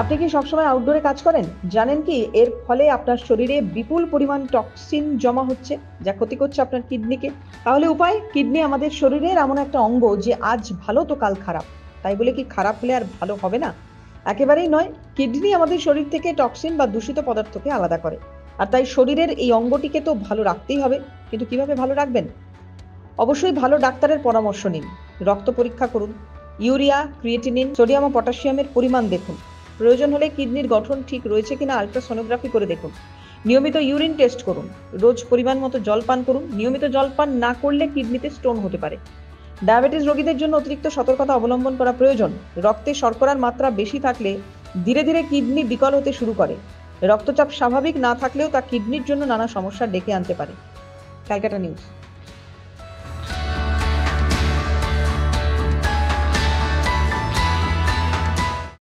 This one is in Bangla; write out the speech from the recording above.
আপনি কি সবসময় আউটডোরে কাজ করেন? জানেন কি এর ফলে আপনার শরীরে বিপুল পরিমাণ টক্সিন জমা হচ্ছে, যা ক্ষতি করছে আপনার কিডনিকে? তাহলে উপায়? কিডনি আমাদের শরীরের এমন একটা অঙ্গ যে আজ ভালো তো কাল খারাপ। তাই বলে কি খারাপ হলে আর ভালো হবে না? একেবারেই নয়। কিডনি আমাদের শরীর থেকে টক্সিন বা দূষিত পদার্থকে আলাদা করে। আর তাই শরীরের এই অঙ্গটিকে তো ভালো রাখতেই হবে। কিন্তু কিভাবে ভালো রাখবেন? অবশ্যই ভালো ডাক্তারের পরামর্শ নিন। রক্ত পরীক্ষা করুন। ইউরিয়া, ক্রিয়েটিনিন, সোডিয়াম ও পটাশিয়ামের পরিমাণ দেখুন। প্রয়োজন হলে কিডনির গঠন ঠিক রয়েছে কিনা আল্ট্রাসোনোগ্রাফি করে দেখুন। নিয়মিত ইউরিন টেস্ট করুন। রোজ পরিমাণ মতো জল পান করুন। নিয়মিত জল পান না করলে কিডনিতে স্টোন হতে পারে। ডায়াবেটিস রোগীদের জন্য অতিরিক্ত সতর্কতা অবলম্বন করা প্রয়োজন। রক্তে শর্করার মাত্রা বেশি থাকলে ধীরে ধীরে কিডনি বিকল হতে শুরু করে। রক্তচাপ স্বাভাবিক না থাকলেও তা কিডনির জন্য নানা সমস্যা ডেকে আনতে পারে। ক্যালকাটা নিউজ।